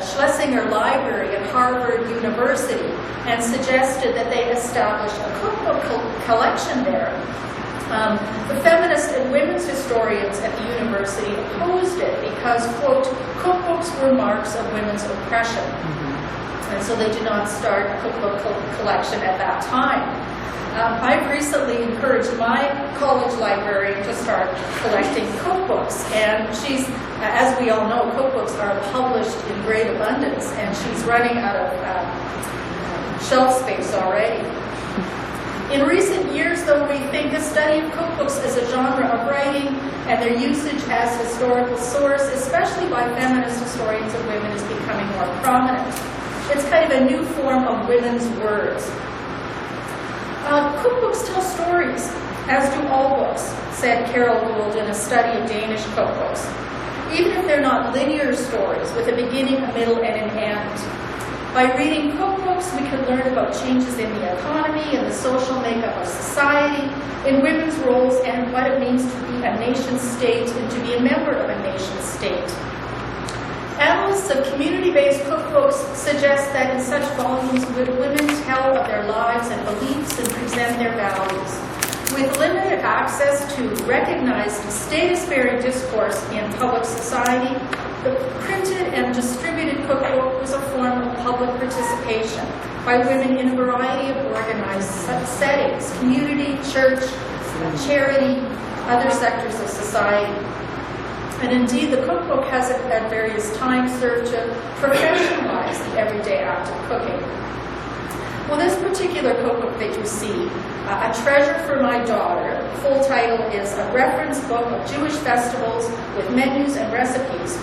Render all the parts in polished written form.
Schlesinger Library at Harvard University and suggested that they establish a cookbook collection there. The feminist and women's historians at the university opposed it because, quote, cookbooks were marks of women's oppression. And so they did not start a cookbook collection at that time. I've recently encouraged my college librarian to start collecting cookbooks, and she's, as we all know, cookbooks are published in great abundance, and she's running out of shelf space already. In recent years, though, we think the study of cookbooks as a genre of writing and their usage as historical source, especially by feminist historians of women, is becoming more prominent. It's kind of a new form of women's words. Cookbooks tell stories, as do all books, said Carol Gould in a study of Danish cookbooks. Even if they're not linear stories with a beginning, a middle, and an end. By reading cookbooks, we can learn about changes in the economy and the social makeup of society, in women's roles, and what it means to be a nation state and to be a member of a nation state. Analysts of community-based cookbooks suggest that in such volumes, women tell of their lives and beliefs and present their values. With limited access to recognized status-bearing discourse in public society, the printed and distributed cookbook was a form of public participation by women in a variety of organized settings: community, church, charity, other sectors of society. And indeed, the cookbook has at various times served to professionalize the everyday act of cooking. Well, this particular cookbook that you see, A Treasure for My Daughter, the full title is A Reference Book of Jewish Festivals with Menus and Recipes,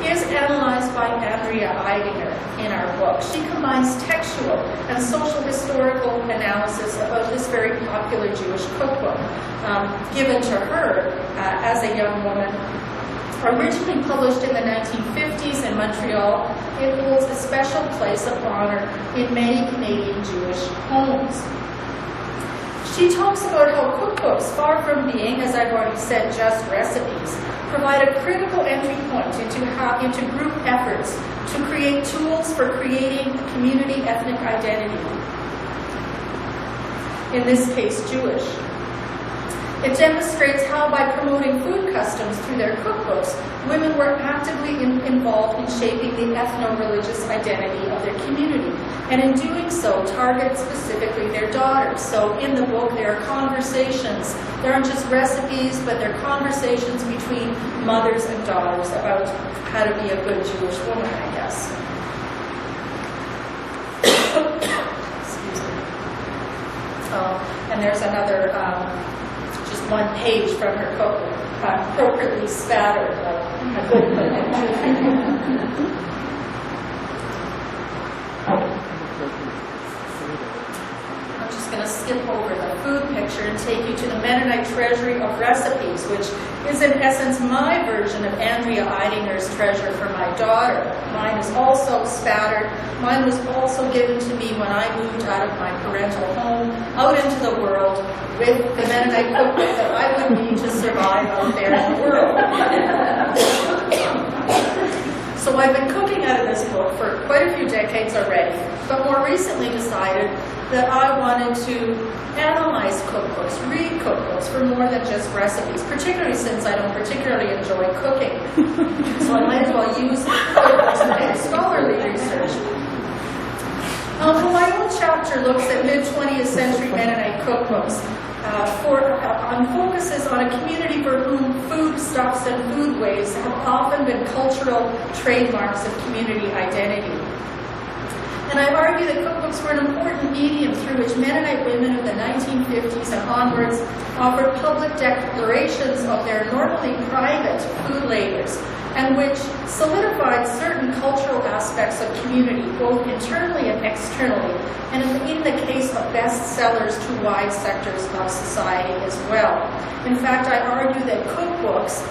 is analyzed by Andrea Eidinger in our book. She combines textual and social historical analysis about this very popular Jewish cookbook, given to her as a young woman. Originally published in the 1950s in Montreal, it holds a special place of honor in many Canadian Jewish homes. She talks about how cookbooks, far from being, as I've already said, just recipes, provide a critical entry point into group efforts to create tools for creating a community ethnic identity, in this case Jewish. It demonstrates how, by promoting food customs through their cookbooks, women were actively involved in shaping the ethno-religious identity of their community, and in doing so, target specifically their daughters. So in the book, there are conversations. There aren't just recipes, but there are conversations between mothers and daughters about how to be a good Jewish woman, I guess. Excuse me. And there's another one page from her cookbook, appropriately spattered, like a good I'm just going to skip over the food picture and take you to the Mennonite Treasury of Recipes, which is in essence my version of Andrea Eidinger's Treasure for My Daughter. Mine is also spattered. Mine was also given to me when I moved out of my parental home, out into the world, with the Mennonite cookbook that I would need to survive out there in the world. So I've been cooking out of this book for quite a few decades already, but more recently decided that I wanted to analyze cookbooks, read cookbooks for more than just recipes, particularly since I don't particularly enjoy cooking. So I might as well use cookbooks to make scholarly research. Well, my own chapter looks at mid-20th century Mennonite cookbooks focuses on a community for whom foodstuffs and foodways have often been cultural trademarks of community identity. And I argue that cookbooks were an important medium through which Mennonite women of the 1950s and onwards offered public declarations of their normally private food labors, and which solidified certain cultural aspects of community, both internally and externally, and in the case of bestsellers to wide sectors of society as well. In fact, I argue that cookbooks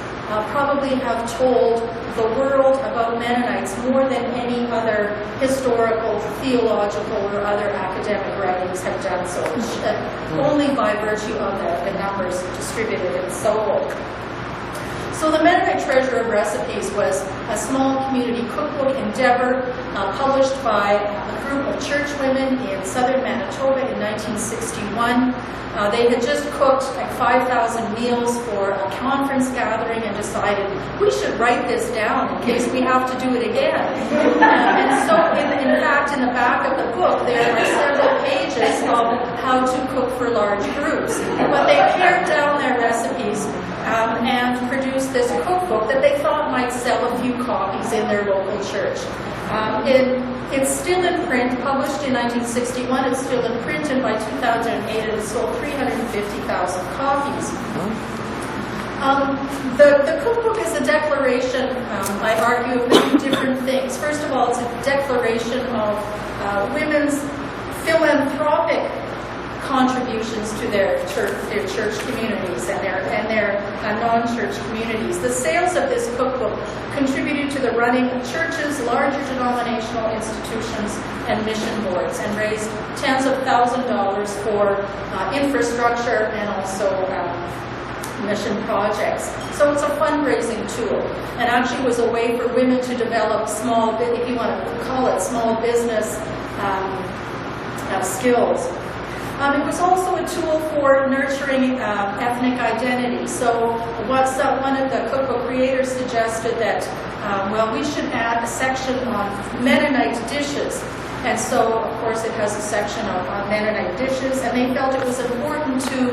probably have told the world about Mennonites more than any other historical, theological, or other academic writings have done so, only by virtue of the numbers distributed and sold. So the Mennonite Treasure of Recipes was a small community cookbook endeavor published by a group of church women in southern Manitoba in 1961. They had just cooked like 5,000 meals for a conference gathering and decided we should write this down in case we have to do it again. And so in fact, in the back of the book, there are several pages of how to cook for large groups. But they pared down their recipes and produced this cookbook that they thought might sell a few copies in their local church. It's still in print, published in 1961. It's still in print, and by 2008 it has sold 350,000 copies. The cookbook is a declaration, I argue, of many different things. First of all, it's a declaration of women's philanthropic contributions to their church communities and their non-church communities. The sales of this cookbook contributed to the running of churches, larger denominational institutions, and mission boards, and raised tens of thousands of dollars for infrastructure and also mission projects. So it's a fundraising tool, and actually was a way for women to develop small, if you want to call it small business skills. It was also a tool for nurturing ethnic identity. So one of the cookbook creators suggested that, well, we should add a section on Mennonite dishes. And so, of course, it has a section on Mennonite dishes, and they felt it was important to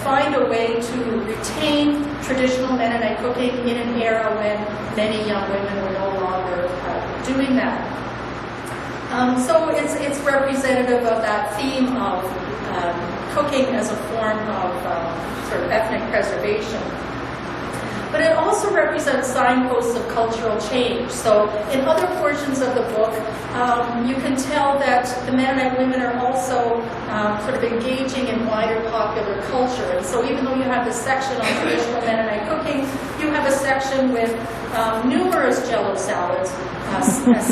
find a way to retain traditional Mennonite cooking in an era when many young women were no longer doing that. So it's representative of that theme of cooking as a form of sort of ethnic preservation. But it also represents signposts of cultural change. So in other portions of the book, you can tell that the Mennonite women are also sort of engaging in wider popular culture. And so even though you have this section on traditional Mennonite cooking, you have a section with numerous Jell-O salads,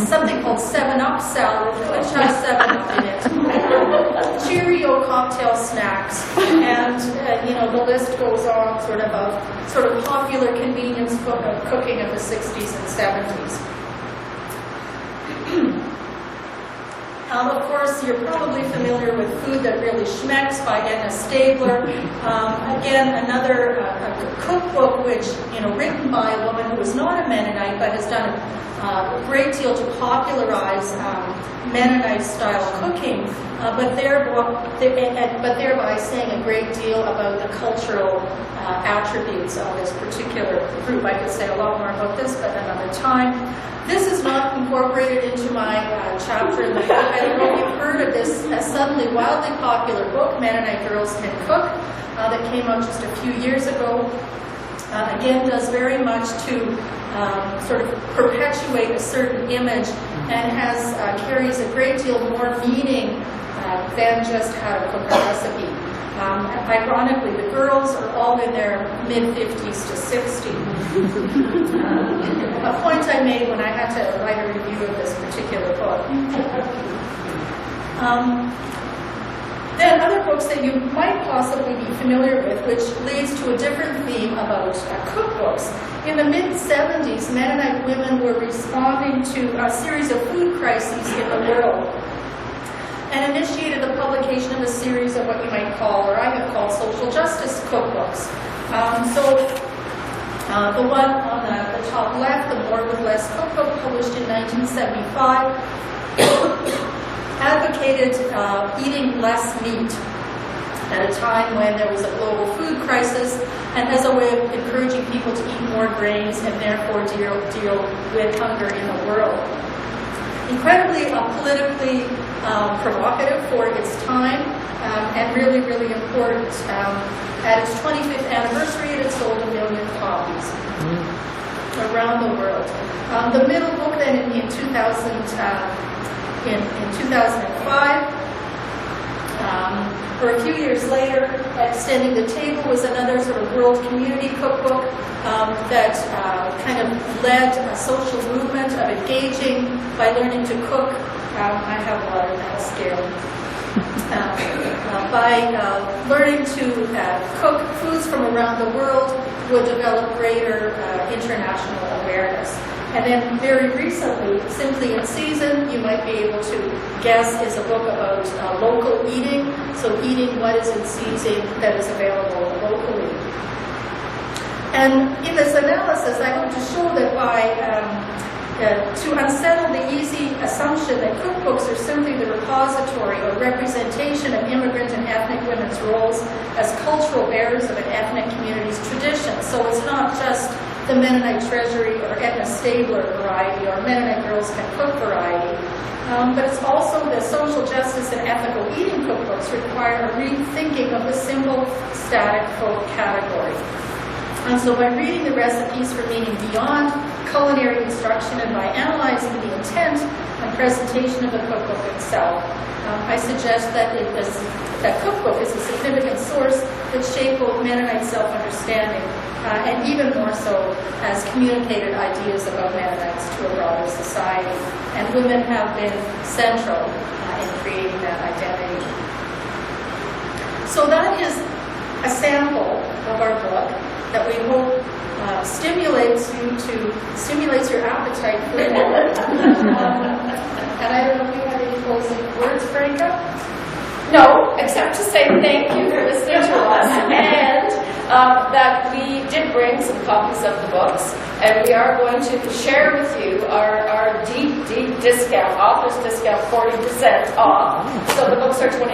something called 7-Up salad, which has 7-Up in it, Cheerio cocktail snacks, and the list goes on sort of popular convenience cooking of the 60s and 70s. Of course, you're probably familiar with Food That Really Shmax by Edna Stabler. Again, another cookbook which, written by a woman who is not a Mennonite but has done a great deal to popularize Mennonite-style cooking, but thereby saying a great deal about the cultural attributes of this particular group. I could say a lot more about this, but another time. This is not incorporated into my chapter in the book. I don't know if you've heard of this suddenly wildly popular book, Mennonite Girls Can Cook, that came out just a few years ago. Again, does very much to sort of perpetuate a certain image and carries a great deal more meaning than just how to cook a recipe. Ironically, the girls are all in their mid-50s to 60. A point I made when I had to write a review of this particular book. Then other books that you might possibly be familiar with, which leads to a different theme about cookbooks. In the mid-70s, Mennonite women were responding to a series of food crises in the world, and initiated the publication of a series of what you might call, or I have called, social justice cookbooks. The one on the top left, the More with Less cookbook, published in 1975, advocated eating less meat at a time when there was a global food crisis, and as a way of encouraging people to eat more grains and therefore deal with hunger in the world. Incredibly politically provocative for its time, and really, really important. At its 25th anniversary, it had sold 1 million copies around the world. The middle book, then, in 2005, or a few years later, Extending the Table was another sort of world community cookbook that kind of led a social movement of engaging by learning to cook. I have a lot of that scale. By learning to cook foods from around the world would develop greater international awareness. And then very recently, Simply in Season, you might be able to guess, is a book about local eating, so eating what is in season that is available locally. And in this analysis, I hope to show that to unsettle the easy assumption that cookbooks are simply the repository or representation of immigrant and ethnic women's roles as cultural bearers of an ethnic community's traditions. So it's not just the Mennonite Treasury or Edna Stabler variety or Mennonite Girls Can Cook variety, but it's also the social justice and ethical eating cookbooks require a rethinking of the simple static folk category. And so by reading the recipes for meaning beyond culinary instruction and by analyzing the intent and presentation of the cookbook itself, I suggest that that cookbook is a significant source that shaped both Mennonite self-understanding and even more so as communicated ideas about Mennonites to a broader society. And women have been central in creating that identity. So that is a sample of our book that we hope stimulates your appetite for more. And I don't know if you have any closing words, Franca? No, except to say thank you for listening to us, and that we did bring some copies of the books, and we are going to share with you our deep discount, author's discount, 40% off. So the books are $20 if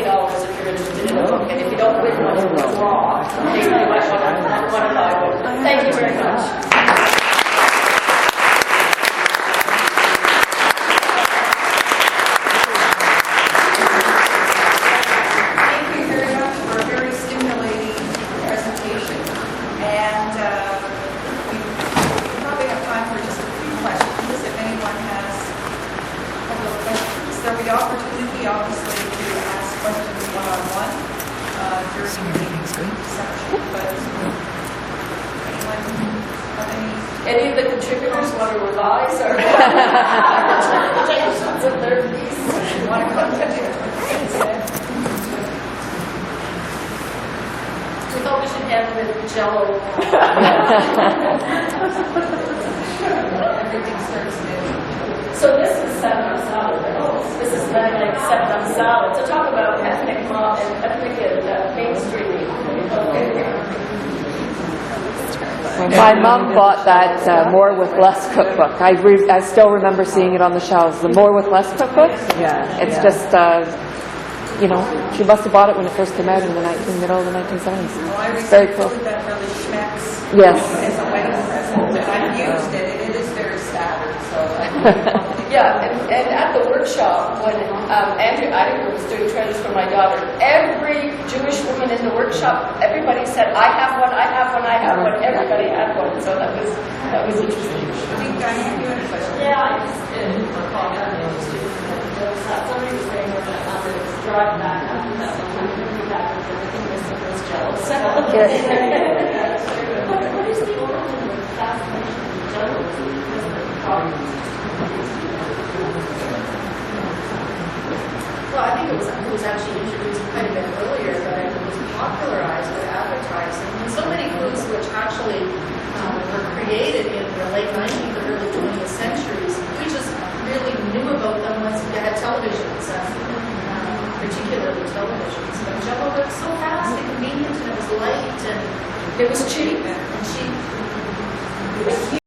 you're interested in a book, and if you don't win one, it's raw. You might want to buy one. Thank you very much. Any of the contributors want to revise or interpretations of their piece? Want to continue? We thought we should end with Jell-O. Everything starts new. So this is 7-up salad. This is Mennonite 7-up salad. So talk about ethnic mom and ethnic and mainstreaming. My mom bought that More with Less cookbook. I still remember seeing it on the shelves. The More with Less cookbook. It's just, she must have bought it when it first came out in the middle of the 1970s. It's very cool. That for the Shmax. Yes. As a wedding present, and I've used it. It is very standard. So. Yeah, and at the workshop when Andrew Iacovetta was doing treasures for my daughter, every Jewish woman in the workshop, everybody said, "I have one, I have one, I have one." Everybody had one, so that was interesting. I think Diane, you had a question. Yeah, I just didn't recall that interesting. Somebody was saying we're going to drive back after that one. I think Mr. was jealous. What is the origin of fascination with journalism? Well, I think it was actually introduced quite a bit earlier, but it was popularized with advertising. And so many foods which actually were created in the late 19th or early 20th centuries, we just really knew about them once we had televisions, particularly televisions. But Jell-O was so fast and convenient, and it was light, and It was cheap. cheap. It was